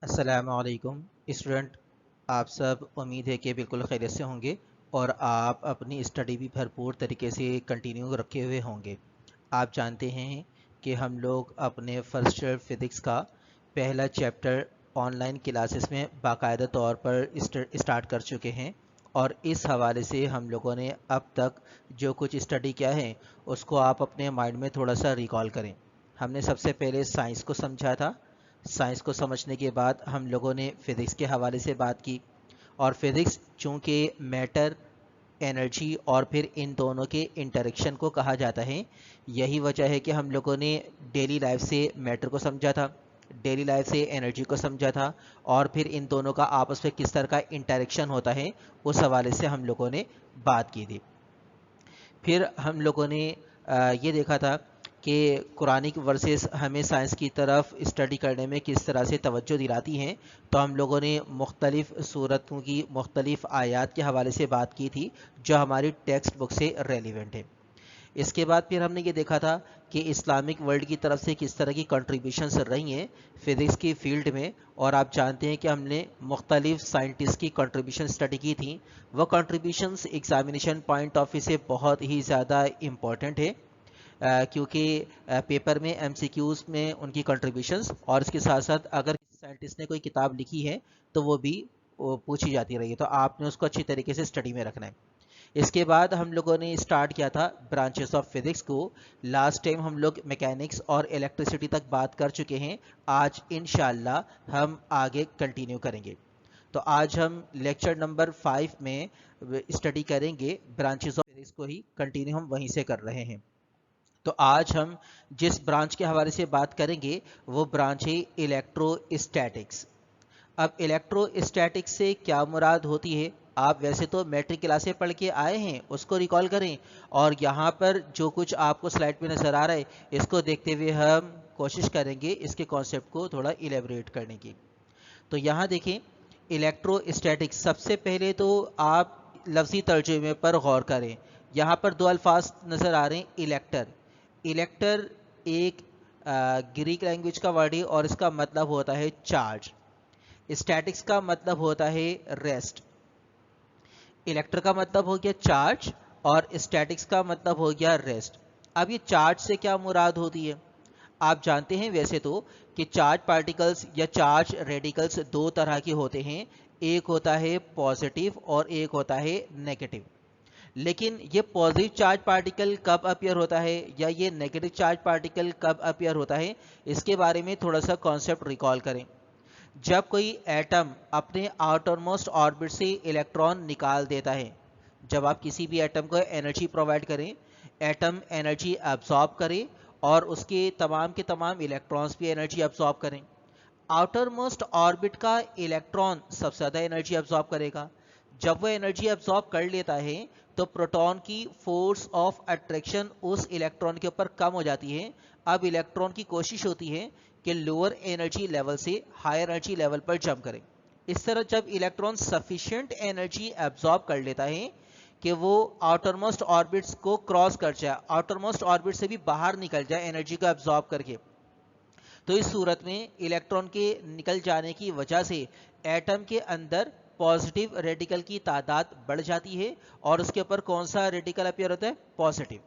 अस्सलामुअलैकुम स्टूडेंट। आप सब उम्मीद है कि बिल्कुल खैरियत से होंगे और आप अपनी स्टडी भी भरपूर तरीके से कंटिन्यू रखे हुए होंगे। आप जानते हैं कि हम लोग अपने फर्स्ट ईयर फिज़िक्स का पहला चैप्टर ऑनलाइन क्लासेस में बाकायदा तौर पर स्टार्ट कर चुके हैं और इस हवाले से हम लोगों ने अब तक जो कुछ स्टडी किया है उसको आप अपने माइंड में थोड़ा सा रिकॉल करें। हमने सबसे पहले साइंस को समझा था। साइंस को समझने के बाद हम लोगों ने फिज़िक्स के हवाले से बात की और फिज़िक्स चूँकि मैटर, एनर्जी और फिर इन दोनों के इंटरेक्शन को कहा जाता है, यही वजह है कि हम लोगों ने डेली लाइफ से मैटर को समझा था, डेली लाइफ से एनर्जी को समझा था और फिर इन दोनों का आपस में किस तरह का इंटरेक्शन होता है उस हवाले से हम लोगों ने बात की थी। फिर हम लोगों ने ये देखा था कि कुरानिक वर्सेस हमें साइंस की तरफ स्टडी करने में किस तरह से तवज्जो दिलाती हैं। तो हम लोगों ने मुख्तलिफ़ सूरतों की मुख्तलिफ़ आयात के हवाले से बात की थी जो हमारी टेक्स्ट बुक से रेलिवेंट है। इसके बाद फिर हमने ये देखा था कि इस्लामिक वर्ल्ड की तरफ से किस तरह की कंट्रीब्यूशंस रही हैं फ़िज़िक्स की फ़ील्ड में। और आप जानते हैं कि हमने मुख्तलिफ़ साइंटिस्ट की कंट्रीब्यूशन स्टडी की थी। वह contributions examination point of view से बहुत ही ज़्यादा इम्पॉर्टेंट है, क्योंकि पेपर में एमसीक्यूज़ में उनकी कंट्रीब्यूशंस और इसके साथ साथ अगर किसी साइंटिस्ट ने कोई किताब लिखी है तो वो भी पूछी जाती रही है, तो आपने उसको अच्छी तरीके से स्टडी में रखना है। इसके बाद हम लोगों ने स्टार्ट किया था ब्रांचेस ऑफ फिजिक्स को। लास्ट टाइम हम लोग मैकेनिक्स और इलेक्ट्रिसिटी तक बात कर चुके हैं। आज इंशाल्लाह हम आगे कंटिन्यू करेंगे। तो आज हम लेक्चर नंबर 5 में स्टडी करेंगे ब्रांचेस ऑफ फिजिक्स को, ही कंटिन्यू हम वहीं से कर रहे हैं। तो आज हम जिस ब्रांच के हवाले से बात करेंगे वो ब्रांच है इलेक्ट्रोस्टैटिक्स। अब इलेक्ट्रोस्टैटिक्स से क्या मुराद होती है? आप वैसे तो मैट्रिक क्लासे पढ़ के आए हैं, उसको रिकॉल करें और यहाँ पर जो कुछ आपको स्लाइड पे नज़र आ रहा है इसको देखते हुए हम कोशिश करेंगे इसके कॉन्सेप्ट को थोड़ा इलेबरेट करने की। तो यहाँ देखें, इलेक्ट्रोस्टैटिक्स, सबसे पहले तो आप लफ्ज़ी तर्जुमे पर गौर करें। यहाँ पर दो अल्फाज नज़र आ रहे हैं, इलेक्टर। इलेक्टर एक ग्रीक लैंग्वेज का वर्ड है और इसका मतलब होता है चार्ज। स्टैटिक्स का मतलब होता है रेस्ट। इलेक्टर का मतलब हो गया चार्ज और स्टैटिक्स का मतलब हो गया रेस्ट। अब ये चार्ज से क्या मुराद होती है? आप जानते हैं वैसे तो कि चार्ज पार्टिकल्स या चार्ज रेडिकल्स दो तरह के होते हैं, एक होता है पॉजिटिव और एक होता है नेगेटिव। लेकिन ये पॉजिटिव चार्ज पार्टिकल कब अपीयर होता है या ये नेगेटिव चार्ज पार्टिकल कब अपीयर होता है, इसके बारे में थोड़ा सा कॉन्सेप्ट रिकॉल करें। जब कोई एटम अपने आउटरमोस्ट ऑर्बिट से इलेक्ट्रॉन निकाल देता है, जब आप किसी भी एटम को एनर्जी प्रोवाइड करें, एटम एनर्जी अब्सॉर्ब करे और उसके तमाम के तमाम इलेक्ट्रॉन्स भी एनर्जी अब्सॉर्ब करें। आउटर मोस्ट ऑर्बिट का इलेक्ट्रॉन सबसे ज़्यादा एनर्जी अब्सॉर्ब करेगा। जब वह एनर्जी अब्सॉर्ब कर लेता है तो प्रोटॉन की फोर्स ऑफ अट्रैक्शन उस इलेक्ट्रॉन के ऊपर कम हो जाती है। अब इलेक्ट्रॉन की कोशिश होती है कि लोअर एनर्जी लेवल से हायर एनर्जी लेवल पर जंप करें। इस तरह जब इलेक्ट्रॉन सफिशिएंट एनर्जी अब्सॉर्ब कर लेता है कि वो आउटरमोस्ट ऑर्बिट्स को क्रॉस कर जाए, आउटरमोस्ट ऑर्बिट से भी बाहर निकल जाए एनर्जी को अब्सॉर्ब करके, तो इस सूरत में इलेक्ट्रॉन के निकल जाने की वजह से एटम के अंदर पॉजिटिव रेडिकल की तादाद बढ़ जाती है और उसके ऊपर कौन सा रेडिकल अपीयर होता है? पॉजिटिव।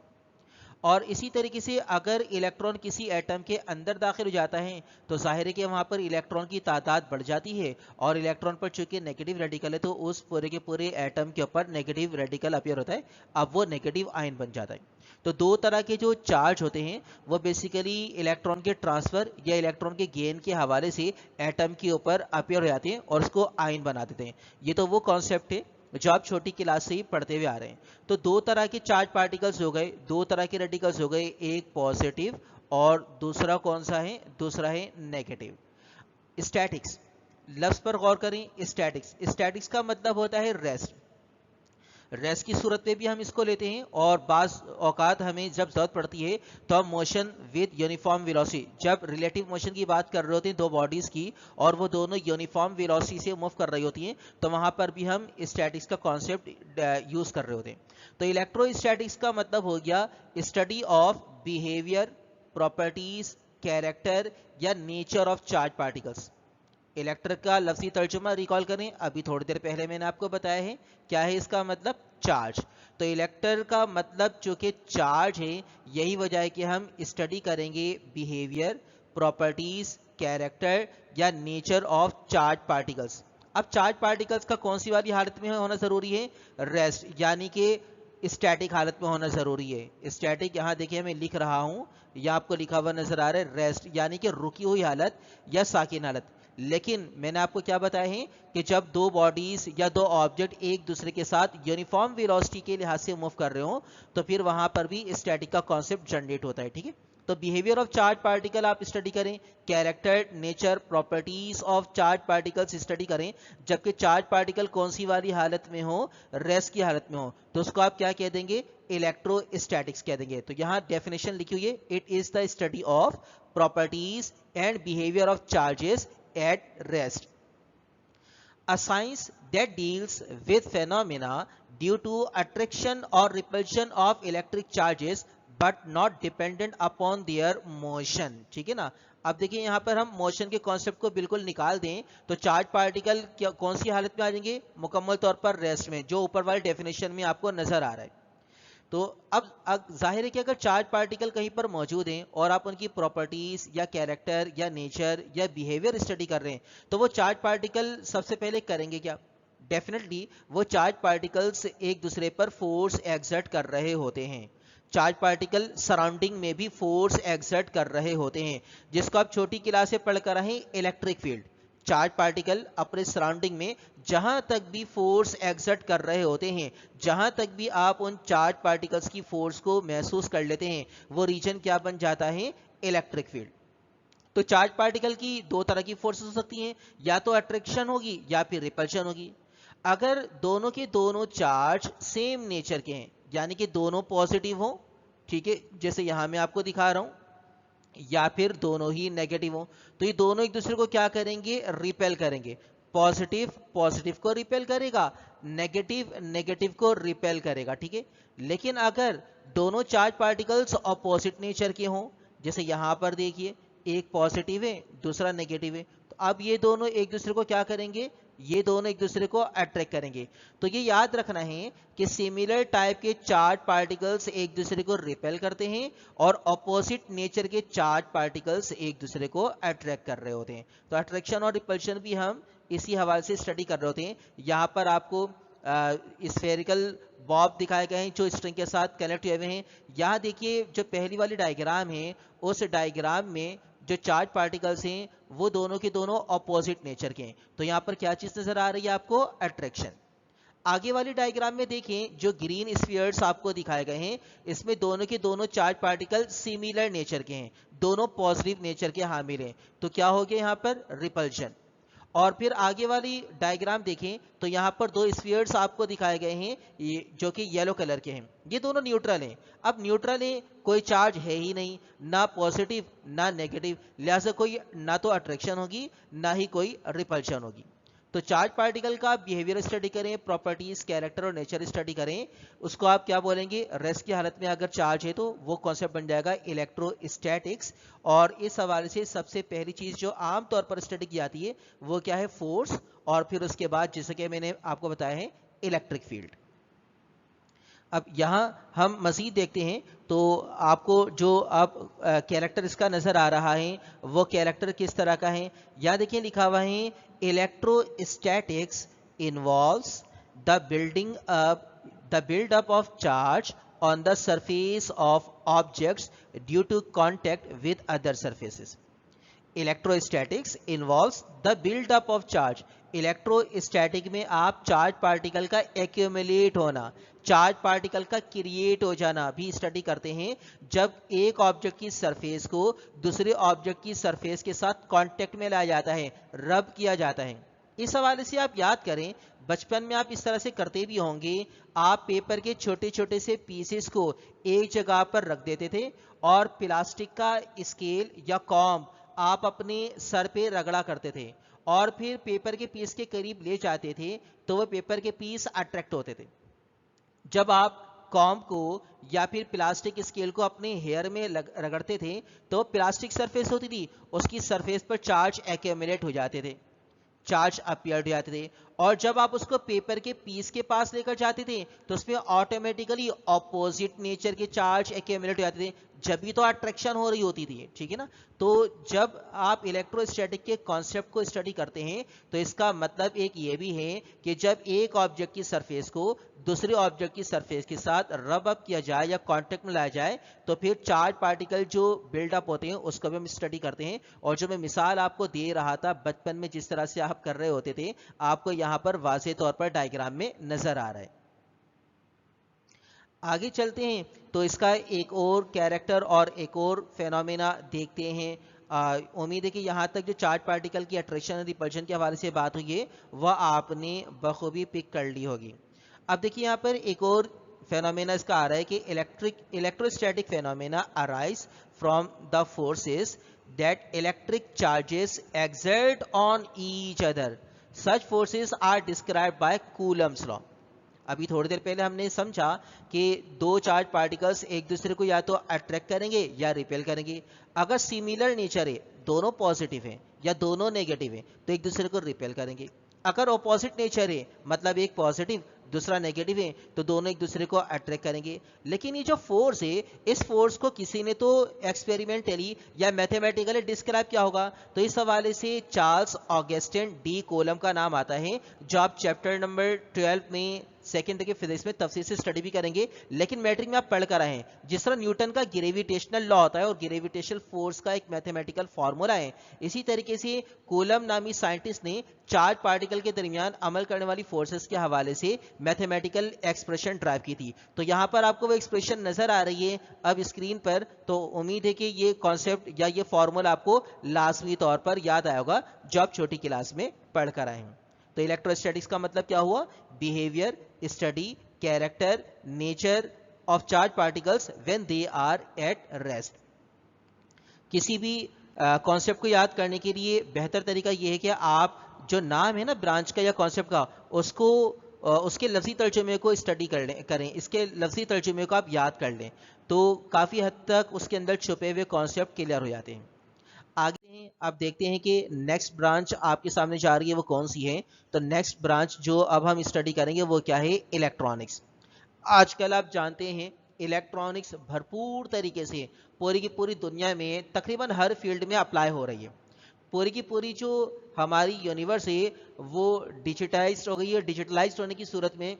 और इसी तरीके से अगर इलेक्ट्रॉन किसी एटम के अंदर दाखिल हो जाता है तो जाहिर है कि वहाँ पर इलेक्ट्रॉन की तादाद बढ़ जाती है और इलेक्ट्रॉन पर चूंकि नेगेटिव रेडिकल है तो उस पूरे के पूरे एटम के ऊपर नेगेटिव रेडिकल अपीयर होता है। अब वो नेगेटिव आयन बन जाता है। तो दो तरह के जो चार्ज होते हैं वो बेसिकली इलेक्ट्रॉन के ट्रांसफ़र या इलेक्ट्रॉन के गेन के हवाले से एटम के ऊपर अपीयर हो जाते हैं और उसको आयन बना देते हैं। ये तो वो कॉन्सेप्ट है जो आप छोटी क्लास से ही पढ़ते हुए आ रहे हैं। तो दो तरह के चार्ज पार्टिकल्स हो गए, दो तरह के रेडिकल्स हो गए, एक पॉजिटिव और दूसरा कौन सा है? दूसरा है नेगेटिव। स्टैटिक्स, लफ्ज पर गौर करें। स्टैटिक्स, स्टैटिक्स का मतलब होता है रेस्ट। रेस्ट की सूरत में भी हम इसको लेते हैं और बाज़ औकात हमें जब ज़रूरत पड़ती है तो हम मोशन विद यूनिफॉर्म वेलोसिटी, जब रिलेटिव मोशन की बात कर रहे होते हैं दो बॉडीज़ की और वो दोनों यूनिफॉर्म वेलोसिटी से मूव कर रही होती हैं, तो वहाँ पर भी हम स्टैटिक्स का कॉन्सेप्ट यूज़ कर रहे होते हैं। तो इलेक्ट्रोस्टैटिक्स का मतलब हो गया study of behaviour, properties, character या नेचर ऑफ चार्ज पार्टिकल्स। इलेक्टर का लफ्जी तर्जुमा रिकॉल करें, अभी थोड़ी देर पहले मैंने आपको बताया है क्या है इसका मतलब, चार्ज। तो इलेक्टर का मतलब चूंकि चार्ज है, यही वजह है कि हम स्टडी करेंगे बिहेवियर, प्रॉपर्टीज, कैरेक्टर या नेचर ऑफ चार्ज पार्टिकल्स। अब चार्ज पार्टिकल्स का कौन सी वाली हालत में होना जरूरी है, रेस्ट, यानी कि स्टैटिक हालत में होना जरूरी है। स्टैटिक यहाँ देखिए मैं लिख रहा हूँ, या आपको लिखा हुआ नजर आ रहा है रेस्ट, यानी कि रुकी हुई हालत या साकिन हालत। लेकिन मैंने आपको क्या बताया है कि जब दो बॉडीज या दो ऑब्जेक्ट एक दूसरे के साथ यूनिफॉर्म वेलोसिटी के लिहाज से मूव कर रहे हो, तो फिर वहां पर भी स्टैटिक का कॉन्सेप्ट जनरेट होता है, ठीक है। तो बिहेवियर ऑफ चार्ज पार्टिकल आप स्टडी करें, character, nature, properties of charge particles study करें, जबकि चार्ज पार्टिकल कौन सी वाली हालत में हो, रेस्ट की हालत में हो, तो उसको आप क्या कह देंगे, इलेक्ट्रोस्टैटिक्स कह देंगे। तो यहां डेफिनेशन लिखी हुई है, it is the study of properties and behaviour of charges at rest, a science that deals with phenomena due to attraction or repulsion of electric charges but not dependent upon their motion। ठीक है ना। अब देखिए यहाँ पर हम motion के concept को बिल्कुल निकाल दें तो चार्ज पार्टिकल कौन सी हालत में आ जाएंगे, मुकम्मल तौर पर रेस्ट में, जो ऊपर वाले डेफिनेशन में आपको नजर आ रहा है। तो अब जाहिर है कि अगर चार्ज पार्टिकल कहीं पर मौजूद हैं और आप उनकी प्रॉपर्टीज या कैरेक्टर या नेचर या बिहेवियर स्टडी कर रहे हैं, तो वो चार्ज पार्टिकल सबसे पहले करेंगे क्या, डेफिनेटली वो चार्ज पार्टिकल्स एक दूसरे पर फोर्स एक्सर्ट कर रहे होते हैं। चार्ज पार्टिकल सराउंडिंग में भी फोर्स एक्सर्ट कर रहे होते हैं, जिसको आप छोटी क्लास से पढ़कर रहे इलेक्ट्रिक फील्ड। चार्ज पार्टिकल अपने सराउंडिंग में जहां तक भी फोर्स एक्सर्ट कर रहे होते हैं, जहां तक भी आप उन चार्ज पार्टिकल्स की फोर्स को महसूस कर लेते हैं, वो रीजन क्या बन जाता है, इलेक्ट्रिक फील्ड। तो चार्ज पार्टिकल की दो तरह की फोर्सेस हो सकती हैं, या तो अट्रैक्शन होगी या फिर रिपल्शन होगी। अगर दोनों के दोनों चार्ज सेम नेचर के हैं, यानी कि दोनों पॉजिटिव हो, ठीक है, जैसे यहां मैं आपको दिखा रहा हूं, या फिर दोनों ही नेगेटिव हो, तो ये दोनों एक दूसरे को क्या करेंगे, रिपेल करेंगे। पॉजिटिव पॉजिटिव को रिपेल करेगा, नेगेटिव नेगेटिव को रिपेल करेगा, ठीक है। लेकिन अगर दोनों चार्ज पार्टिकल्स ऑपोजिट नेचर के हों, जैसे यहां पर देखिए एक पॉजिटिव है दूसरा नेगेटिव है, तो अब ये दोनों एक दूसरे को क्या करेंगे, ये दोनों एक दूसरे को अट्रैक्ट करेंगे। तो ये याद रखना है कि सिमिलर टाइप के चार्ज पार्टिकल्स एक दूसरे को रिपेल करते हैं और ऑपोजिट नेचर के चार्ज पार्टिकल्स एक दूसरे को अट्रैक्ट कर रहे होते हैं। तो अट्रैक्शन और रिपल्शन भी हम इसी हवाले से स्टडी कर रहे होते हैं। यहाँ पर आपको स्फेरिकल बॉब दिखाए गए हैं जो स्ट्रिंग के साथ कनेक्ट हुए हैं। यहाँ देखिए जो पहली वाली डायग्राम है, उस डायग्राम में जो चार्ज पार्टिकल्स हैं वो दोनों के दोनों ऑपोजिट नेचर के हैं। तो यहाँ पर क्या चीज नजर आ रही है आपको, अट्रैक्शन। आगे वाली डायग्राम में देखें जो ग्रीन स्फीयर्स आपको दिखाए गए हैं, इसमें दोनों के दोनों चार्ज पार्टिकल सिमिलर नेचर के हैं, दोनों पॉजिटिव नेचर के हामिल हैं। तो क्या हो गया यहाँ पर, रिपल्शन। और फिर आगे वाली डायग्राम देखें तो यहाँ पर दो स्फीयर्स आपको दिखाए गए हैं, ये जो कि येलो कलर के हैं, ये दोनों न्यूट्रल हैं। अब न्यूट्रल है, कोई चार्ज है ही नहीं, ना पॉजिटिव ना नेगेटिव, लिहाजा कोई ना तो अट्रैक्शन होगी ना ही कोई रिपल्शन होगी। तो चार्ज पार्टिकल का बिहेवियर स्टडी करें, प्रॉपर्टीज, कैरेक्टर और नेचर स्टडी करें, उसको आप क्या बोलेंगे, रेस्ट की हालत में अगर चार्ज है तो वो कॉन्सेप्ट बन जाएगा इलेक्ट्रोस्टैटिक्स। और इस हवाले से सबसे पहली चीज जो आमतौर पर स्टडी की जाती है वो क्या है, फोर्स, और फिर उसके बाद जैसे कि मैंने आपको बताया है इलेक्ट्रिक फील्ड। अब यहाँ हम मजीद देखते हैं तो आपको जो अब कैरेक्टर इसका नजर आ रहा है वो कैरेक्टर किस तरह का है। यहाँ देखिए लिखा हुआ है, electrostatics involves the build up of charge on the surface of objects due to contact with other surfaces. Electrostatics involves the build up of charge. Electrostatic में आप चार्ज पार्टिकल का एक्यूमुलेट होना, चार्ज पार्टिकल का create हो जाना भी study करते हैं, जब एक ऑब्जेक्ट की सरफेस को दूसरे ऑब्जेक्ट की सरफेस के साथ कांटेक्ट में लाया जाता है, रब किया जाता है। इस हवाले से आप याद करें, बचपन में आप इस तरह से करते भी होंगे, आप पेपर के छोटे छोटे से पीसेस को एक जगह पर रख देते थे और प्लास्टिक का स्केल या कॉम्ब आप अपने सर पे रगड़ा करते थे और फिर पेपर के पीस के करीब ले जाते थे तो वो पेपर के पीस अट्रैक्ट होते थे। जब आप कॉम्ब को या फिर प्लास्टिक स्केल को अपने हेयर में रगड़ते थे तो प्लास्टिक सरफेस होती थी, उसकी सरफेस पर चार्ज एक्यूमुलेट हो जाते थे। चार्ज अपीयर हो जाते थे। और जब आप उसको पेपर के पीस के पास लेकर जाते थे तो उसमें ऑटोमेटिकली ऑपोजिट नेचर के चार्ज एक्यूमुलेट हो जाते थे, जब भी तो अट्रैक्शन हो रही होती थी, ठीक है ना। तो जब आप इलेक्ट्रोस्टैटिक के कॉन्सेप्ट को स्टडी करते हैं तो इसका मतलब एक ये भी है कि जब एक ऑब्जेक्ट की सरफेस को दूसरे ऑब्जेक्ट की सरफेस के साथ रब अप किया जाए या कांटेक्ट में लाया जाए तो फिर चार्ज पार्टिकल जो बिल्डअप होते हैं उसको भी हम स्टडी करते हैं। और जो मैं मिसाल आपको दे रहा था बचपन में जिस तरह से आप कर रहे होते थे, आपको यहां पर वाज़ेह तौर पर डायग्राम में नजर आ रहा है। आगे चलते हैं तो इसका एक और कैरेक्टर और एक और फेनोमेना देखते हैं। उम्मीद है कि यहाँ तक जो चार्ज पार्टिकल की अट्रैक्शन और रिपल्शन के हवाले से बात हुई है वह आपने बखूबी पिक कर ली होगी। अब देखिए यहाँ पर एक और फेनोमेना इसका आ रहा है कि electrostatic phenomena arise from the forces that electric charges exert on each other. Such forces are described by Coulomb's law. अभी थोड़ी देर पहले हमने समझा कि दो चार्ज पार्टिकल्स एक दूसरे को या तो अट्रैक्ट करेंगे या रिपेल करेंगे। अगर सिमिलर नेचर है, दोनों पॉजिटिव हैं या दोनों नेगेटिव हैं, तो एक दूसरे को रिपेल करेंगे। अगर ऑपोजिट नेचर है, मतलब एक पॉजिटिव दूसरा नेगेटिव है, तो दोनों एक दूसरे को अट्रैक्ट करेंगे। लेकिन ये जो फोर्स है, इस फोर्स को किसी ने तो एक्सपेरिमेंटली या मैथमेटिकली डिस्क्राइब किया होगा। तो इस हवाले से चार्ल्स ऑगस्टिन डी कोलम का नाम आता है, जो आप चैप्टर नंबर 12 में सेकेंड के फिजिक्स में तफसील से स्टडी भी करेंगे। लेकिन मैट्रिक में आप पढ़ कर आए हैं जिस तरह न्यूटन का ग्रेविटेशनल लॉ होता है और ग्रेविटेशनल फोर्स का एक मैथमेटिकल फार्मूला है, इसी तरीके से कोलम नामी साइंटिस्ट ने चार्ज पार्टिकल के दरमियान अमल करने वाली फोर्सेस के हवाले से मैथमेटिकल एक्सप्रेशन ड्राइव की थी। तो यहां पर आपको वो एक्सप्रेशन नजर आ रही है अब स्क्रीन पर। तो उम्मीद है कि ये कॉन्सेप्ट या ये फॉर्मूला आपको लाजमी तौर पर याद आया होगा जो आप छोटी क्लास में पढ़ कर आए हैं। तो इलेक्ट्रोस्टैटिक्स का मतलब क्या हुआ? Behaviour, study, character, nature of charge particles when they are at rest. किसी भी कॉन्सेप्ट को याद करने के लिए बेहतर तरीका यह है कि आप जो नाम है ना ब्रांच का या कॉन्सेप्ट का, उसको उसके लफ्जी तर्जुमे को स्टडी करें, इसके लफ्जी तर्जुमे को आप याद कर लें, तो काफ़ी हद तक उसके अंदर छुपे हुए कॉन्सेप्ट क्लियर हो जाते हैं। आगे आप देखते हैं कि नेक्स्ट ब्रांच आपके सामने जा रही है वो कौन सी है। तो नेक्स्ट ब्रांच जो अब हम स्टडी करेंगे वो क्या है? इलेक्ट्रॉनिक्स। आजकल आप जानते हैं इलेक्ट्रॉनिक्स भरपूर तरीके से पूरी की पूरी दुनिया में तकरीबन हर फील्ड में अप्लाई हो रही है। पूरी की पूरी जो हमारी यूनिवर्स है वो डिजिटाइज्ड हो गई है। डिजिटलाइज्ड होने की सूरत में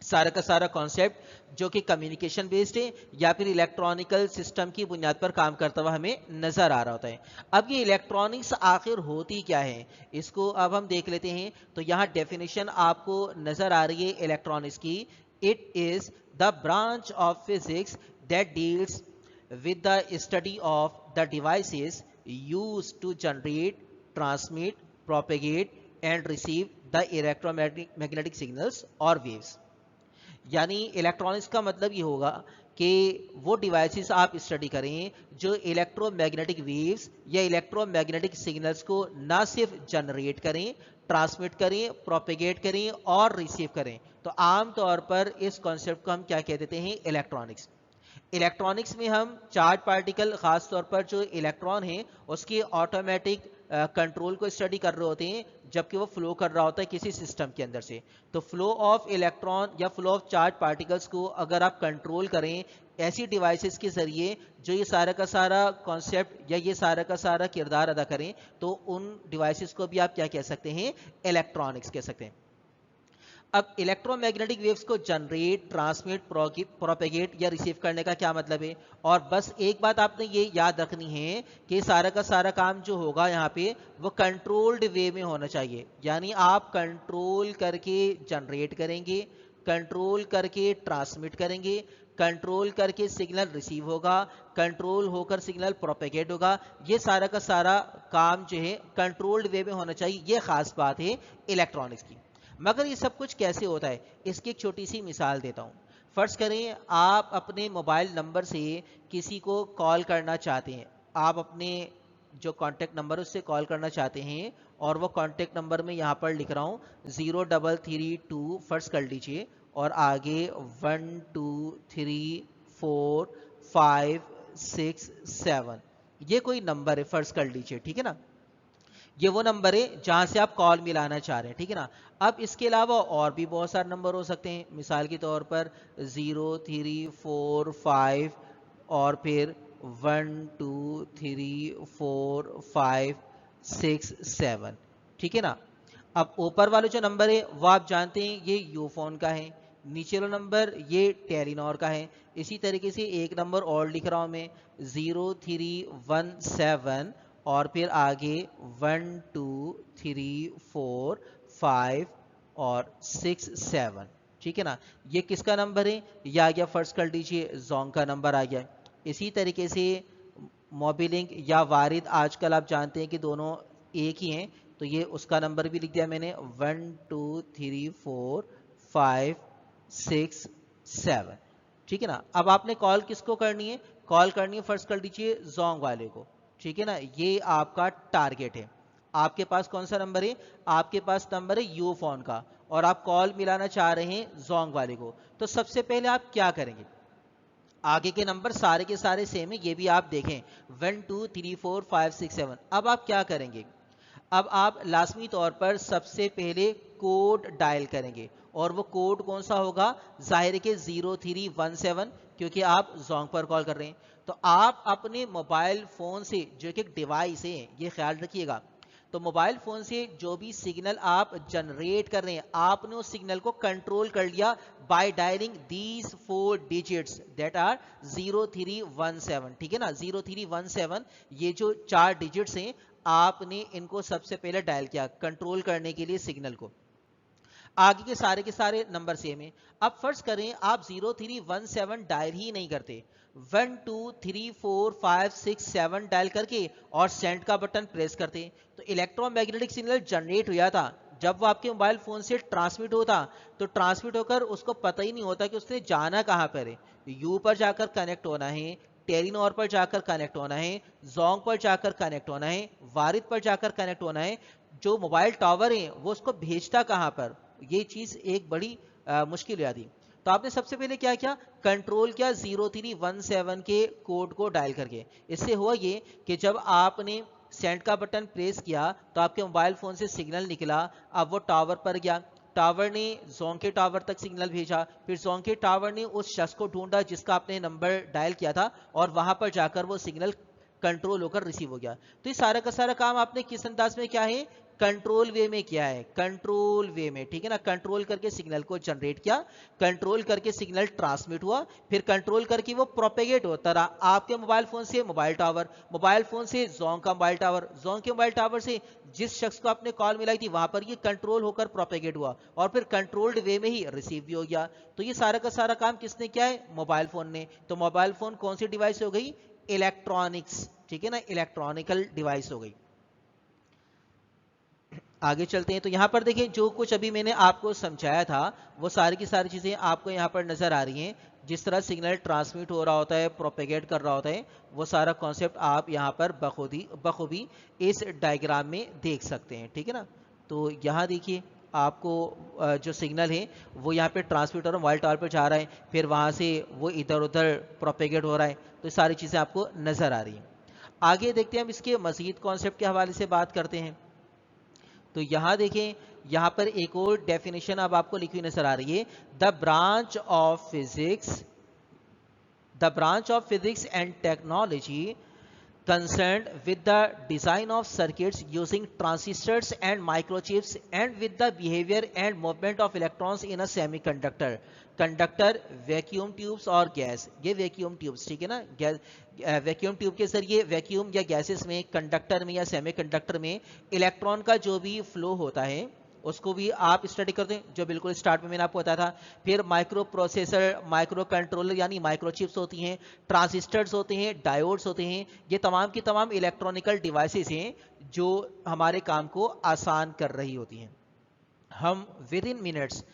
सारा का सारा कॉन्सेप्ट जो कि कम्युनिकेशन बेस्ड है या फिर इलेक्ट्रॉनिकल सिस्टम की बुनियाद पर काम करता हुआ हमें नजर आ रहा होता है। अब ये इलेक्ट्रॉनिक्स आखिर होती क्या है, इसको अब हम देख लेते हैं। तो यहाँ डेफिनेशन आपको नजर आ रही है इलेक्ट्रॉनिक्स की। It is the branch of physics that deals with the study of the devices used to generate, transmit, propagate and receive the electromagnetic signals or waves। यानी इलेक्ट्रॉनिक्स का मतलब ये होगा कि वो डिवाइसेस आप स्टडी करें जो इलेक्ट्रोमैग्नेटिक वेव्स या इलेक्ट्रोमैग्नेटिक सिग्नल्स को ना सिर्फ जनरेट करें, ट्रांसमिट करें, प्रोपेगेट करें और रिसीव करें। तो आम तौर पर इस कॉन्सेप्ट को हम क्या कह देते हैं? इलेक्ट्रॉनिक्स। इलेक्ट्रॉनिक्स में हम चार्ज पार्टिकल खास तौर पर जो इलेक्ट्रॉन है उसके ऑटोमेटिक कंट्रोल को स्टडी कर रहे होते हैं जबकि वो फ्लो कर रहा होता है किसी सिस्टम के अंदर से। तो फ्लो ऑफ इलेक्ट्रॉन या फ्लो ऑफ चार्ज पार्टिकल्स को अगर आप कंट्रोल करें ऐसी डिवाइसेस के जरिए जो ये सारा का सारा कॉन्सेप्ट या ये सारा का सारा किरदार अदा करें, तो उन डिवाइसेस को भी आप क्या कह सकते हैं? इलेक्ट्रॉनिक्स कह सकते हैं। अब इलेक्ट्रोमैग्नेटिक वेव्स को जनरेट, ट्रांसमिट, प्रोपेगेट या रिसीव करने का क्या मतलब है? और बस एक बात आपने ये याद रखनी है कि सारा का सारा काम जो होगा यहाँ पे वो कंट्रोल्ड वे में होना चाहिए। यानी आप कंट्रोल करके जनरेट करेंगे, कंट्रोल करके ट्रांसमिट करेंगे, कंट्रोल करके सिग्नल रिसीव होगा, कंट्रोल होकर सिग्नल प्रोपेगेट होगा। ये सारा का सारा काम जो है कंट्रोल्ड वे में होना चाहिए। ये खास बात है इलेक्ट्रॉनिक्स की। मगर ये सब कुछ कैसे होता है, इसकी एक छोटी सी मिसाल देता हूँ। फर्ज करें आप अपने मोबाइल नंबर से किसी को कॉल करना चाहते हैं। आप अपने जो कांटेक्ट नंबर है उससे कॉल करना चाहते हैं और वो कांटेक्ट नंबर में यहाँ पर लिख रहा हूँ 0332 फर्ज कर लीजिए और आगे 1234567, ये कोई नंबर है फर्ज कर लीजिए, ठीक है ना। ये वो नंबर है जहां से आप कॉल मिलाना चाह रहे हैं, ठीक है ना। अब इसके अलावा और भी बहुत सारे नंबर हो सकते हैं, मिसाल के तौर पर 0 3 4 5 और फिर 1 2 3 4 5 6 7, ठीक है ना। अब ऊपर वाले जो नंबर है वो आप जानते हैं ये यूफोन का है, नीचे वाला नंबर ये टेलीनॉर का है। इसी तरीके से एक नंबर और लिख रहा हूं मैं, 0317 और फिर आगे 1 2 3 4 5 और 6 7, ठीक है ना। ये किसका नंबर है, ये आ गया, फर्स्ट कर लीजिए जोंग का नंबर आ गया। इसी तरीके से मोबिलिंक या वारिद आजकल आप जानते हैं कि दोनों एक ही हैं, तो ये उसका नंबर भी लिख दिया मैंने, 1 2 3 4 5 6 7, ठीक है ना। अब आपने कॉल किसको करनी है, कॉल करनी है फर्स्ट कर लीजिए जोंग वाले को, ठीक है ना। ये आपका टारगेट है। आपके पास कौन सा नंबर है, आपके पास नंबर है यू फोन का, और आप कॉल मिलाना चाह रहे हैं जोंग वाले को। तो सबसे पहले आप क्या करेंगे, आगे के नंबर सारे के सारे सेम है, ये भी आप देखें, 1 2 3 4 5 6 7। अब आप क्या करेंगे, अब आप लाजमी तौर पर सबसे पहले कोड डायल करेंगे, और वो कोड कौन सा होगा, जाहिर है कि 0317, क्योंकि आप जोंग पर कॉल कर रहे हैं। तो आप अपने मोबाइल फोन से, जो कि एक डिवाइस है, ये ख्याल रखिएगा, तो मोबाइल फोन से जो भी सिग्नल आप जनरेट कर रहे हैं, आपने उस सिग्नल को कंट्रोल कर लिया by dialing these 4 digits that are 0317, ठीक है ना। 0317, ये जो 4 डिजिट्स हैं, आपने इनको सबसे पहले डायल किया कंट्रोल करने के लिए सिग्नल को। आगे के सारे नंबर सेम है। अब फर्ज करें आप 0317 डायल ही नहीं करते, 1 2 3 4 5 6 7 डायल करके और सेंड का बटन प्रेस करते, तो इलेक्ट्रोमैग्नेटिक सिग्नल जनरेट हुआ था, जब वो आपके मोबाइल फोन से ट्रांसमिट होता, तो ट्रांसमिट होकर उसको पता ही नहीं होता कि उसने जाना कहां पर है। यू पर जाकर कनेक्ट होना है, टेलीनॉर पर जाकर कनेक्ट होना है, जोंग पर जाकर कनेक्ट होना है, वारिद पर जाकर कनेक्ट होना है, जो मोबाइल टावर है वो उसको भेजता कहां पर, ये चीज एक बड़ी मुश्किल हो जाती। तो आपने सबसे पहले क्या किया, कंट्रोल किया 0317 के कोड को डायल करके। इससे हुआ ये कि जब आपने सेंड का बटन प्रेस किया तो आपके मोबाइल फोन से सिग्नल निकला, अब वो टावर पर गया, टावर ने जोंग के टावर तक सिग्नल भेजा, फिर जोंग के टावर ने उस शख्स को ढूंढा जिसका आपने नंबर डायल किया था, और वहां पर जाकर वो सिग्नल कंट्रोल होकर रिसीव हो गया। तो ये सारा का सारा काम आपने किस अंदाज में किया है, कंट्रोल वे में किया है, कंट्रोल वे में, ठीक है ना। कंट्रोल करके सिग्नल को जनरेट किया, कंट्रोल करके सिग्नल ट्रांसमिट हुआ, फिर कंट्रोल करके वो प्रोपेगेट होता रहा आपके मोबाइल फोन से मोबाइल टावर, मोबाइल फोन से जोंग का मोबाइल टावर, जोंग के मोबाइल टावर से जिस शख्स को आपने कॉल मिलाई थी वहां पर ये कंट्रोल होकर प्रोपेगेट हुआ, और फिर कंट्रोल्ड वे में ही रिसीव भी हो गया। तो ये सारा का सारा काम किसने किया है, मोबाइल फोन ने। तो मोबाइल फोन कौन सी डिवाइस हो गई, इलेक्ट्रॉनिक्स, ठीक है ना, इलेक्ट्रॉनिकल डिवाइस हो गई। आगे चलते हैं, तो यहां पर देखिए जो कुछ अभी मैंने आपको समझाया था वो सारी की सारी चीजें आपको यहां पर नजर आ रही हैं। जिस तरह सिग्नल ट्रांसमिट हो रहा होता है, प्रोपेगेट कर रहा होता है, वो सारा कॉन्सेप्ट आप यहां पर बखूबी इस डायग्राम में देख सकते हैं, ठीक है ना। तो यहां देखिए आपको जो सिग्नल है वो यहाँ पे ट्रांसमिट हो रहा है, मोबाइल टावर पर जा रहा है, फिर वहां से वो इधर उधर प्रोपेगेट हो रहा है, तो सारी चीजें आपको नजर आ रही हैं। आगे देखते हैं हम इसके मजीद कॉन्सेप्ट के हवाले से बात करते हैं। तो यहां देखें, यहां पर एक और डेफिनेशन अब आपको लिखी हुई नजर आ रही है, the branch of physics and technology concerned with the design of circuits using transistors and microchips and with the behavior and movement of electrons in a semiconductor, conductor, vacuum tubes और gas. ये vacuum tubes, ठीक है ना, gas vacuum tube के जरिए vacuum या gases में, conductor में या सेमीकंडक्टर में इलेक्ट्रॉन का जो भी फ्लो होता है उसको भी आप स्टडी करते हैं, जो बिल्कुल स्टार्ट में मैंने आपको बताया था। फिर माइक्रो प्रोसेसर, माइक्रो कंट्रोलर यानी माइक्रोचिप्स होती हैं, ट्रांजिस्टर्स होते हैं, डायोड्स होते हैं, ये तमाम की तमाम इलेक्ट्रॉनिकल डिवाइसेस हैं जो हमारे काम को आसान कर रही होती हैं। हम विद इन मिनट्स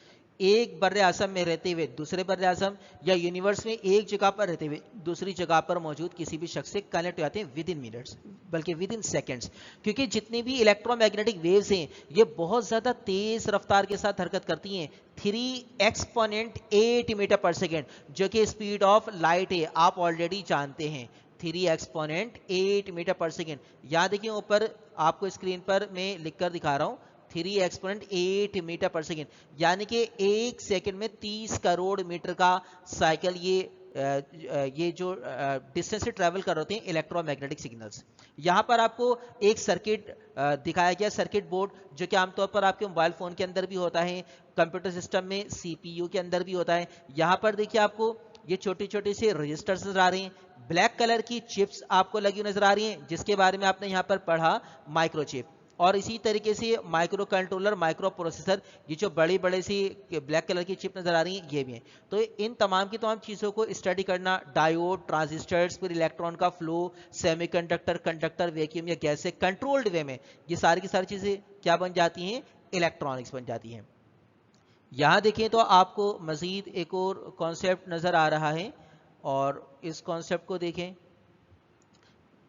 एक बर्रे आजम में रहते हुए दूसरे बर्रे आजम या यूनिवर्स में एक जगह पर रहते हुए दूसरी जगह पर मौजूद किसी भी शख्स से कनेक्ट हो जाते हैं विद इन मिनट्स, बल्कि विद इन सेकेंड्स, क्योंकि जितनी भी इलेक्ट्रोमैग्नेटिक वेव्स हैं ये बहुत ज़्यादा तेज रफ्तार के साथ हरकत करती हैं, 3 एक्सपोनेंट 8 मीटर पर सेकेंड, जो कि स्पीड ऑफ लाइट है, आप ऑलरेडी जानते हैं। 3 एक्सपोनेंट 8 मीटर पर सेकेंड। यहाँ देखिए ऊपर आपको स्क्रीन पर मैं लिखकर दिखा रहा हूँ 3 एक्सपोनेंट 8 मीटर पर सेकेंड, यानी कि 1 सेकेंड में 30 करोड़ मीटर का साइकिल ये जो डिस्टेंस से ट्रैवल कर रहे हैं इलेक्ट्रोमैग्नेटिक सिग्नल्स। यहाँ पर आपको एक सर्किट दिखाया गया, सर्किट बोर्ड, जो कि आमतौर पर आपके मोबाइल फोन के अंदर भी होता है, कंप्यूटर सिस्टम में सीपीयू के अंदर भी होता है। यहाँ पर देखिए आपको ये छोटे छोटे से रजिस्टर्स नजर आ रहे हैं, ब्लैक कलर की चिप्स आपको लगी नजर आ रही हैं, जिसके बारे में आपने यहाँ पर पढ़ा माइक्रोचिप। और इसी तरीके से माइक्रो कंट्रोलर, माइक्रो प्रोसेसर, ये जो बड़े बड़े सी ब्लैक कलर की चिप नजर आ रही हैं ये भी हैं। तो इन तमाम की तमाम चीज़ों को स्टडी करना, डायोड, ट्रांजिस्टर्स, फिर इलेक्ट्रॉन का फ्लो, सेमीकंडक्टर, कंडक्टर, वैक्यूम या गैस से कंट्रोल्ड वे में ये सारी की सारी चीज़ें क्या बन जाती हैं, इलेक्ट्रॉनिक्स बन जाती हैं। यहाँ देखें तो आपको मजीद एक और कॉन्सेप्ट नज़र आ रहा है, और इस कॉन्सेप्ट को देखें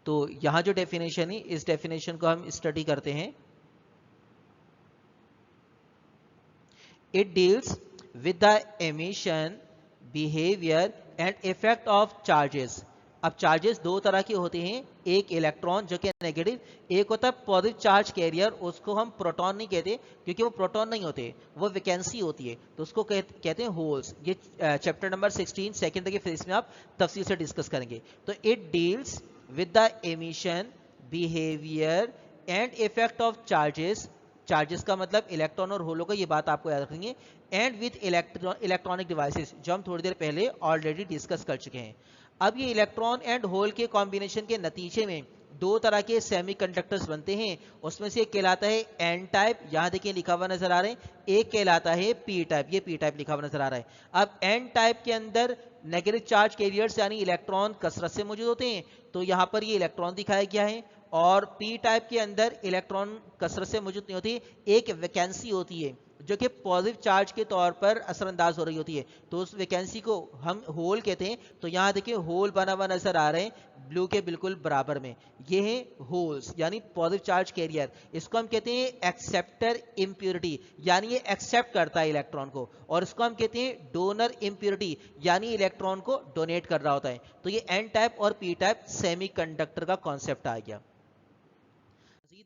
तो यहाँ जो डेफिनेशन है इस डेफिनेशन को हम स्टडी करते हैं। It deals with the emission, behaviour and effect of charges. अब चार्जेस दो तरह के होते हैं, एक इलेक्ट्रॉन जो कि नेगेटिव, एक होता है पॉजिटिव चार्ज कैरियर, उसको हम प्रोटॉन नहीं कहते क्योंकि वो प्रोटॉन नहीं होते, वो वैकेंसी होती है, तो उसको कहते हैं होल्स। ये चैप्टर नंबर 16 सेकेंड के फेज में आप तफसील से डिस्कस करेंगे। तो it deals with the emission, behavior and effect of charges, charges का मतलब इलेक्ट्रॉन और होलों का, ये बात आपको याद रखेंगे, एंड विथ इलेक्ट्रॉनिक डिवाइसेस, जो हम थोड़ी देर पहले ऑलरेडी डिस्कस कर चुके हैं। अब ये इलेक्ट्रॉन एंड होल के कॉम्बिनेशन के नतीजे में दो तरह के सेमीकंडक्टर्स बनते हैं, उसमें से एक कहलाता है एन टाइप, यहाँ देखिए लिखा हुआ नजर आ रहा है, एक कहलाता है पी टाइप, ये पी टाइप लिखा हुआ नजर आ रहा है। अब एन टाइप के अंदर नेगेटिव चार्ज कैरियर्स यानी इलेक्ट्रॉन कसरत से मौजूद होते हैं, तो यहाँ पर ये इलेक्ट्रॉन दिखाया गया है, और पी टाइप के अंदर इलेक्ट्रॉन कसरत से मौजूद नहीं होती, एक वैकेंसी होती है जो कि पॉजिटिव चार्ज के तौर पर असरअंदाज हो रही होती है, तो उस वैकेंसी को हम होल कहते हैं। तो यहाँ देखिए होल बना हुआ नजर आ रहे हैं ब्लू के बिल्कुल बराबर में, ये है होल्स यानी पॉजिटिव चार्ज कैरियर। इसको हम कहते हैं एक्सेप्टर इम्प्योरिटी, यानी ये एक्सेप्ट करता है इलेक्ट्रॉन को, और इसको हम कहते हैं डोनर इम्प्योरिटी, यानी इलेक्ट्रॉन को डोनेट कर रहा होता है। तो ये एन टाइप और पी टाइप सेमीकंडक्टर का कॉन्सेप्ट आ गया।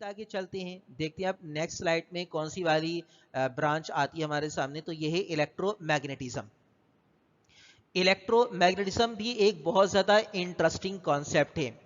आगे चलते हैं, देखते हैं आप नेक्स्ट स्लाइड में कौन सी वाली ब्रांच आती है हमारे सामने, तो ये है इलेक्ट्रोमैग्नेटिज्म। इलेक्ट्रोमैग्नेटिज्म भी एक बहुत ज्यादा इंटरेस्टिंग कॉन्सेप्ट है।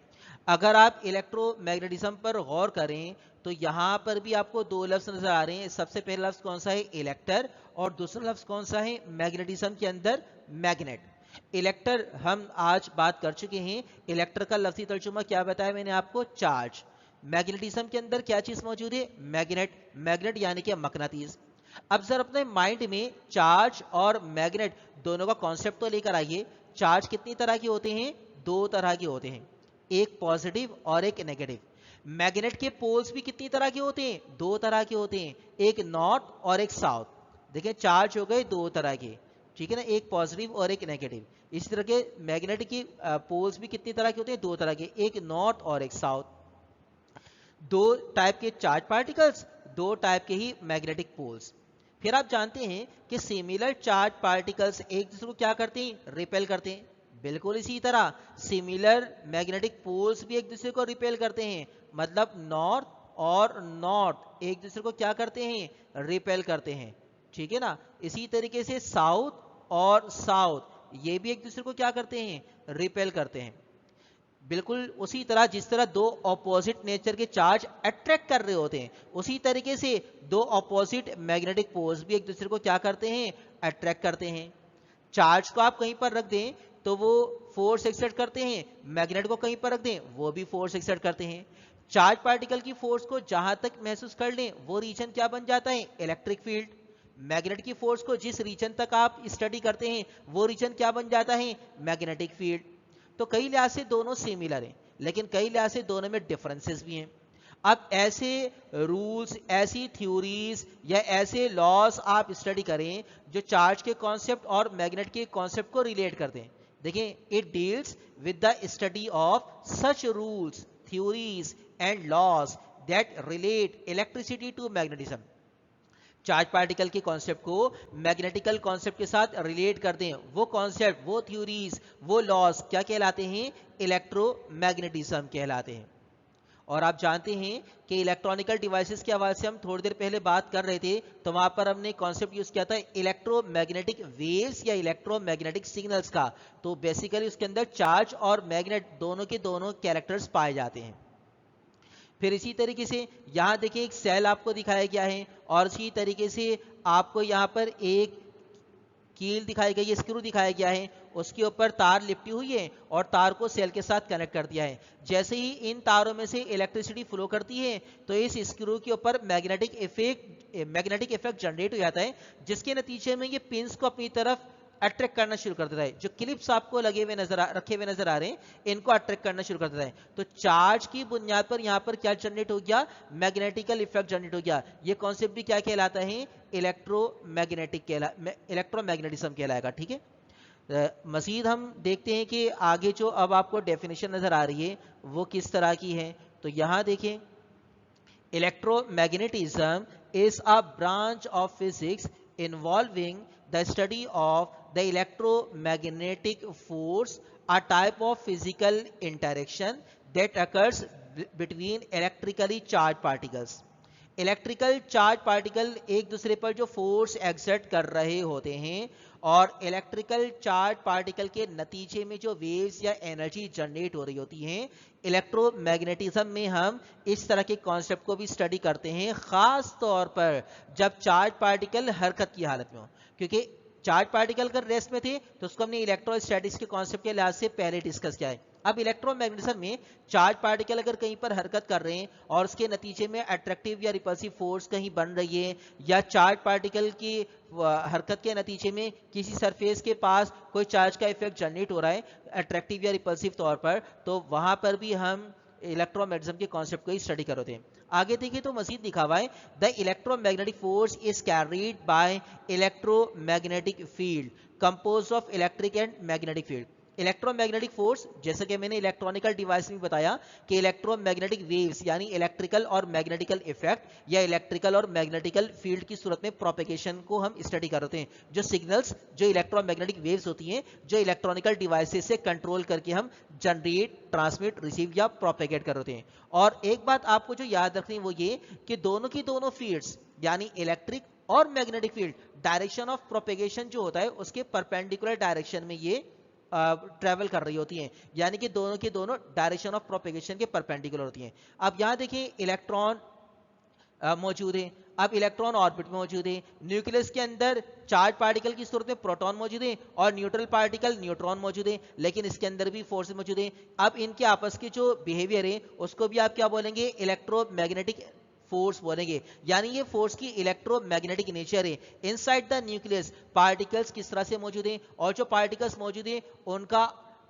अगर आप इलेक्ट्रोमैग्नेटिज्म पर गौर करें तो यहां पर भी आपको दो लफ्ज नजर आ रहे हैं। सबसे पहला लफ्ज कौन सा है, इलेक्टर, और दूसरा लफ्ज कौन सा है, मैग्नेटिज्म के अंदर मैग्नेट। इलेक्टर हम आज बात कर चुके हैं, इलेक्टर का लफ्जी तर्जुमा क्या बताया मैंने आपको, चार्ज। मैग्नेटिज्म के अंदर क्या चीज मौजूद है, मैग्नेट, मैग्नेट यानी कि मकनातीस। अब जरा अपने माइंड में चार्ज और मैग्नेट दोनों का कॉन्सेप्ट तो लेकर आइए। चार्ज कितनी तरह के होते हैं, दो तरह के होते हैं, एक पॉजिटिव और एक नेगेटिव। मैग्नेट के पोल्स भी कितनी तरह के होते हैं, दो तरह के होते हैं, एक नॉर्थ और एक साउथ। देखिए चार्ज हो गए दो तरह के, ठीक है ना, एक पॉजिटिव और एक नेगेटिव। इस तरह के मैग्नेट की पोल्स भी कितनी तरह के होते हैं, दो तरह के, एक नॉर्थ और एक साउथ। दो टाइप के चार्ज पार्टिकल्स, दो टाइप के ही मैग्नेटिक पोल्स। फिर आप जानते हैं कि सिमिलर चार्ज पार्टिकल्स एक दूसरे को क्या करते हैं, रिपेल करते हैं। बिल्कुल इसी तरह सिमिलर मैग्नेटिक पोल्स भी एक दूसरे को रिपेल करते हैं, मतलब नॉर्थ और नॉर्थ एक दूसरे को क्या करते हैं, रिपेल करते हैं, ठीक है ना। इसी तरीके से साउथ और साउथ ये भी एक दूसरे को क्या करते हैं, रिपेल करते हैं। बिल्कुल उसी तरह जिस तरह दो ऑपोजिट नेचर के चार्ज अट्रैक्ट कर रहे होते हैं, उसी तरीके से दो ऑपोजिट मैग्नेटिक पोल्स भी एक दूसरे को क्या करते हैं, अट्रैक्ट करते हैं। चार्ज को आप कहीं पर रख दें तो वो फोर्स एक्सर्ट करते हैं, मैग्नेट को कहीं पर रख दें वो भी फोर्स एक्सर्ट करते हैं। चार्ज पार्टिकल की फोर्स को जहां तक महसूस कर लें वो रीजन क्या बन जाता है, इलेक्ट्रिक फील्ड। मैग्नेट की फोर्स को जिस रीजन तक आप स्टडी करते हैं वो रीजन क्या बन जाता है, मैग्नेटिक फील्ड। तो कई लिहाज से दोनों सिमिलर हैं, लेकिन कई लिहाज से दोनों में डिफरेंसेस भी हैं। अब ऐसे रूल्स, ऐसी थ्योरीज या ऐसे लॉस आप स्टडी करें जो चार्ज के कॉन्सेप्ट और मैग्नेट के कॉन्सेप्ट को रिलेट करते हैं। देखिए, it deals with the study of such rules, theories and laws that relate electricity to magnetism. Charge particle के कॉन्सेप्ट को मैग्नेटिकल कॉन्सेप्ट के साथ रिलेट कर दें, वो कॉन्सेप्ट, वो थ्योरीज, वो लॉज क्या कहलाते हैं? इलेक्ट्रोमैग्नेटिज्म कहलाते हैं। और आप जानते हैं कि इलेक्ट्रॉनिकल डिवाइसेस के हवाले से हम थोड़ी देर पहले बात कर रहे थे, तो वहां पर हमने कॉन्सेप्ट यूज किया था इलेक्ट्रोमैग्नेटिक वेव्स या इलेक्ट्रोमैग्नेटिक सिग्नल्स का। तो बेसिकली उसके अंदर चार्ज और मैग्नेट दोनों के दोनों कैरेक्टर्स पाए जाते हैं। फिर इसी तरीके से यहाँ देखिए एक सेल आपको दिखाया गया है, और इसी तरीके से आपको यहाँ पर एक कील दिखाई गई है, स्क्रू दिखाया गया है, उसके ऊपर तार लिपटी हुई है और तार को सेल के साथ कनेक्ट कर दिया है। जैसे ही इन तारों में से इलेक्ट्रिसिटी फ्लो करती है तो इस स्क्रू के ऊपर मैग्नेटिक इफेक्ट जनरेट हो जाता है, जिसके नतीजे में ये पिंस को अपनी तरफ अट्रैक्ट करना शुरू कर देता है। जो क्लिप्स आपको रखे हुए नजर आ रहे हैं, इनको अट्रैक्ट करना शुरू कर देता है। तो चार्ज की बुनियाद पर यहाँ पर क्या जनरेट हो गया? मैग्नेटिकल इफेक्ट जनरेट हो गया। ये कॉन्सेप्ट भी क्या कहलाता है? इलेक्ट्रोमैग्नेटिज्म कहलाएगा। ठीक है, मजीद हम देखते हैं कि आगे जो अब आपको डेफिनेशन नजर आ रही है वो किस तरह की है। तो यहां देखें, electromagnetism is a branch of physics involving the study of the electromagnetic force, a type of physical interaction that occurs between electrically charged particles. Electrical charge particle एक दूसरे पर जो फोर्स एक्सर्ट कर रहे होते हैं, और इलेक्ट्रिकल चार्ज पार्टिकल के नतीजे में जो वेव्स या एनर्जी जनरेट हो रही होती हैं, इलेक्ट्रोमैग्नेटिज्म में हम इस तरह के कॉन्सेप्ट को भी स्टडी करते हैं, खास तौर पर जब चार्ज पार्टिकल हरकत की हालत में हो। क्योंकि चार्ज पार्टिकल अगर रेस्ट में थे तो उसको हमने इलेक्ट्रोस्टैटिक्स के कॉन्सेप्ट के लिहाज से पहले डिस्कस किया है। अब इलेक्ट्रोमैग्नेटिज्म में चार्ज पार्टिकल अगर कहीं पर हरकत कर रहे हैं और उसके नतीजे में अट्रैक्टिव या रिपल्सिव फोर्स कहीं बन रही है, या चार्ज पार्टिकल की हरकत के नतीजे में किसी सरफेस के पास कोई चार्ज का इफेक्ट जनरेट हो रहा है अट्रैक्टिव या रिपल्सिव तौर पर, तो वहां पर भी हम इलेक्ट्रोमैग्नेटिज्म के कॉन्सेप्ट को ही स्टडी कर रहे हैं। आगे देखिए तो मजीद लिखा हुआ है, the electromagnetic force is carried bye electromagnetic field composed of electric and magnetic field. Electromagnetic force, जैसे कि मैंने इलेक्ट्रॉनिकल डिवाइस में बताया कि इलेक्ट्रोमैग्नेटिक वेव्स यानी इलेक्ट्रिकल और मैग्नेटिकल इफेक्ट या इलेक्ट्रिकल और मैग्नेटिकल फील्ड की सूरत में प्रोपेगेशन को हम स्टडी कर रहे हैं। जो सिग्नल्स, जो इलेक्ट्रोमैग्नेटिक वेव्स होती हैं, जो इलेक्ट्रॉनिकल डिवाइसेस से कंट्रोल करके हम जनरेट, ट्रांसमिट, रिसीव या प्रोपेगेट कर रहे हैं। और एक बात आपको जो याद रखनी है वो ये कि दोनों की दोनों फील्ड्स यानी इलेक्ट्रिक और magnetic field, direction of propagation जो होता है उसके परपेंडिकुलर डायरेक्शन में ये ट्रेवल कर रही होती हैं, यानी कि दोनों की दोनों डायरेक्शन ऑफ प्रोपेगेशन के परपेंडिकुलर होती हैं। अब यहां देखिए इलेक्ट्रॉन मौजूद है, अब इलेक्ट्रॉन ऑर्बिट में मौजूद है, न्यूक्लियस के अंदर चार्ज पार्टिकल की सूरत में प्रोटॉन मौजूद है और न्यूट्रल पार्टिकल न्यूट्रॉन मौजूद है, लेकिन इसके अंदर भी फोर्स मौजूद है। अब इनके आपस के जो बिहेवियर है उसको भी आप क्या बोलेंगे? इलेक्ट्रोमैग्नेटिक फोर्स बोलेंगे, यानी ये फोर्स की इलेक्ट्रोमैग्नेटिक नेचर है। इनसाइड द न्यूक्लियस पार्टिकल्स किस तरह से मौजूद हैं, और जो पार्टिकल्स मौजूद हैं उनका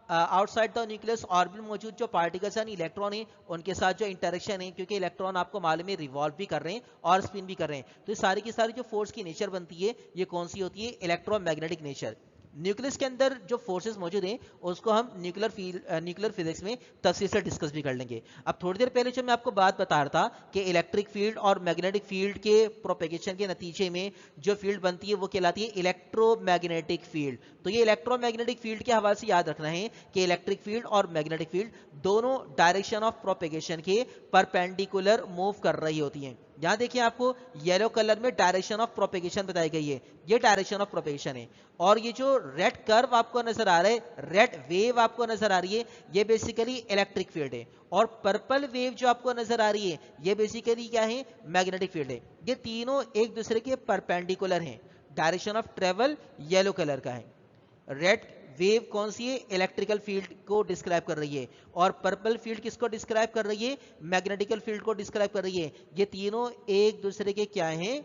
आउटसाइड द न्यूक्लियस ऑर्बिट में मौजूद जो पार्टिकल्स यानी इलेक्ट्रॉन है उनके साथ जो इंटरेक्शन है, क्योंकि इलेक्ट्रॉन आपको मालूम है रिवॉल्व भी कर रहे हैं और स्पिन भी कर रहे हैं, तो ये सारी की सारी जो फोर्स की नेचर बनती है ये कौन सी होती है? Electromagnetic nature. न्यूक्लियस के अंदर जो फोर्सेस मौजूद हैं उसको हम न्यूक्लियर फिजिक्स में तफसील से डिस्कस भी कर लेंगे। अब थोड़ी देर पहले जो मैं आपको बात बता रहा था कि इलेक्ट्रिक फील्ड और मैग्नेटिक फील्ड के प्रोपेगेशन के नतीजे में जो फील्ड बनती है वो कहलाती है इलेक्ट्रोमैग्नेटिक फील्ड। तो ये इलेक्ट्रोमैग्नेटिक फील्ड के हवाले से याद रखना है कि इलेक्ट्रिक फील्ड और मैग्नेटिक फील्ड दोनों डायरेक्शन ऑफ प्रोपेगेशन के परपेंडिकुलर मूव कर रही होती हैं। यहां देखिए आपको येलो कलर में डायरेक्शन ऑफ प्रोपेगेशन बताई गई है, ये डायरेक्शन ऑफ प्रोपेगेशन है। और ये जो रेड कर्व आपको नजर आ रहा है, रेड वेव आपको नजर आ रही है, ये बेसिकली इलेक्ट्रिक फील्ड है। और पर्पल वेव जो आपको नजर आ रही है ये बेसिकली क्या है? मैग्नेटिक फील्ड है। ये तीनों एक दूसरे के परपेंडिकुलर हैं, direction of travel yellow colour का है। रेड वेव कौन सी है? इलेक्ट्रिकल फील्ड को डिस्क्राइब कर रही है, और पर्पल फील्ड किसको डिस्क्राइब कर रही है? मैग्नेटिकल फील्ड को डिस्क्राइब कर रही है। ये तीनों एक दूसरे के क्या हैं?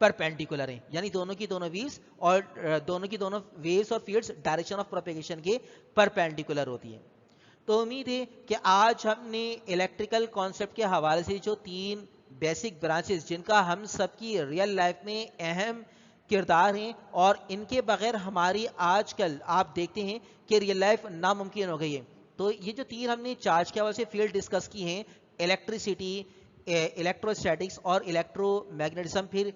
परपेंडिकुलर हैं, यानी दोनों की दोनों वेव्स और दोनों की दोनों वेव्स और फील्ड्स डायरेक्शन ऑफ प्रोपेगेशन के परपेंडिकुलर होती है। तो उम्मीद है कि आज हमने इलेक्ट्रिकल कॉन्सेप्ट के हवाले से जो 3 बेसिक ब्रांचेस जिनका हम सबकी रियल लाइफ में अहम किरदार हैं और इनके बगैर हमारी आजकल आप देखते हैं कि रियल लाइफ नामुमकिन हो गई है, तो ये जो 3 हमने चार्ज के हवाले से फील्ड डिस्कस की हैं, इलेक्ट्रिसिटी, इलेक्ट्रोस्टैटिक्स और इलेक्ट्रोमैग्नेटिज्म, फिर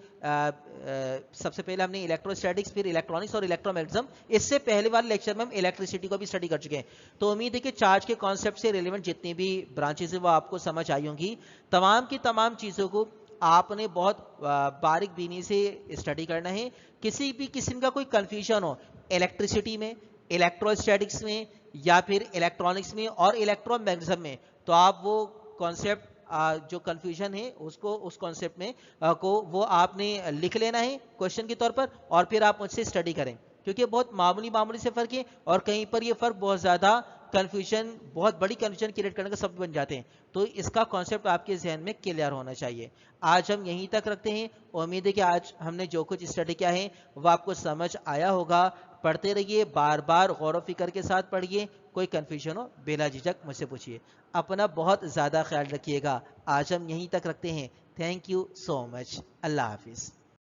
सबसे पहले हमने इलेक्ट्रोस्टैटिक्स, फिर इलेक्ट्रॉनिक्स और इलेक्ट्रोमैग्नेटिज्म, इससे पहले वाले लेक्चर में हम इलेक्ट्रिसिटी को भी स्टडी कर चुके हैं। तो उम्मीद है कि चार्ज के कॉन्सेप्ट से रिलेवेंट जितनी भी ब्रांचेस है वो आपको समझ आई होंगी। तमाम की तमाम चीज़ों को आपने बहुत बारीक बीनी से स्टडी करना है। किसी भी किस्म का कोई कन्फ्यूजन हो इलेक्ट्रिसिटी में, इलेक्ट्रोस्टैटिक्स में, या फिर इलेक्ट्रॉनिक्स में और इलेक्ट्रोमैग्नेटिज्म में, तो आप वो कॉन्सेप्ट जो कंफ्यूजन है उसको, उस कॉन्सेप्ट में को वो आपने लिख लेना है क्वेश्चन के तौर पर, और फिर आप मुझसे स्टडी करें, क्योंकि बहुत मामूली मामूली से फ़र्क है और कहीं पर ये फ़र्क बहुत ज़्यादा कंफ्यूजन, बहुत बड़ी कंफ्यूजन क्रिएट करने का सबब बन जाते हैं। तो इसका कॉन्सेप्ट आपके जहन में क्लियर होना चाहिए। आज हम यहीं तक रखते हैं। उम्मीद है कि आज हमने जो कुछ स्टडी किया है वो आपको समझ आया होगा। पढ़ते रहिए, बार बार गौर व फिक्र के साथ पढ़िए। कोई कन्फ्यूजन हो बिला झिझक मुझसे पूछिए। अपना बहुत ज़्यादा ख्याल रखिएगा। आज हम यहीं तक रखते हैं। Thank you so much. अल्लाह हाफिज़।